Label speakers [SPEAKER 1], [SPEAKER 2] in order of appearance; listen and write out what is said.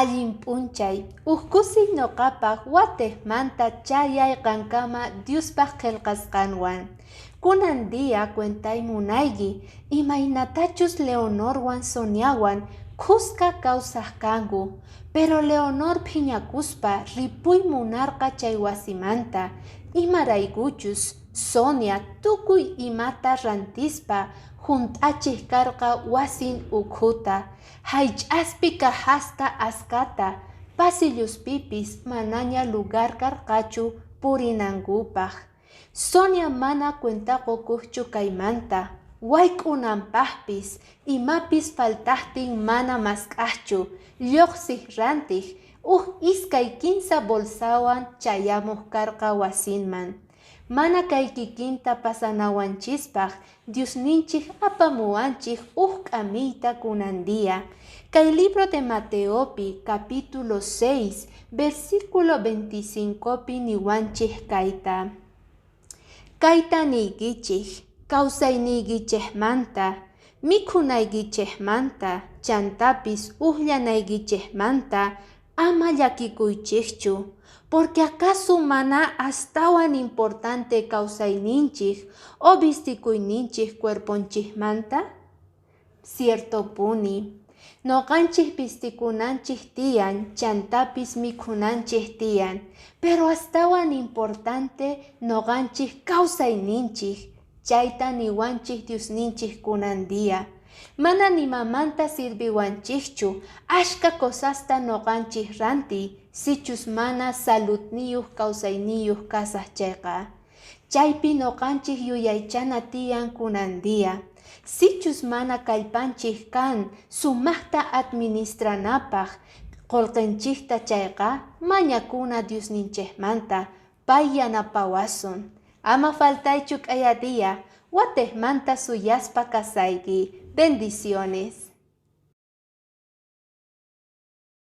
[SPEAKER 1] allin p'unchay, uhkusi noqapaq watejmanta chayayqankama Diospaq qillqasqanwan. Kunan día cuentay munayki, imaynatachus Leonorwan Soniawan qusqa kawsaq kanku, pero Leonor phiñakuspa ripuy munarqa chay wasimanta, imaraykuchus Sonia tukuy imata rantispa hunt'achik karqa wasin ukhuta, haych'aspi kahasta askata, pasilluspipis manaña lugar karqachu purinankupaq. Sonia mana cuentaqukuqchu kaymanta, wayk'unanpaqpis imapis faltaqtin mana mask'aqchu, lluqsiq rantiq, iskay kimsa bolsawan chayamuq karqa wasinman. Mana kay kikinta pasanawanchispaq Diosninchik apamuwanchik k'amiyta kunan día. Kay libro de Mateopi capítulo 6 versículo 25 pi niwanchik kayta. Kayta niykichik, kawsayniykichikmanta, mikhunaykichikmanta, chantapis uqllanaykichikmanta ama llakikuychikchu, porque acaso mana astawan importante kawsayninchik o vistikuyninchik cuerponchikmanta? Cierto puni, noqanchik vistikunanchik tiyan, chantapis mikhunanchik tiyan, pero astawan importante noqanchik kawsayninchik, chayta niwanchik Diosninchik kunan día. Mana nimamanta sirviwanchikchu, ashka cosasta noqanchik ranti, sichus mana saludniyuq kawsayniyuq kasaq chayqa. Chaypi noqanchik yuyaychana tiyan kunan día. Sichus mana kallpanchik kan sumaqta administranapaq qullqinchikta chayqa mañakuna Diosninchikmanta pay yanapawasun. Ama faltaychu k'aya día, watejmanta suyaspa kasayki. Bendiciones.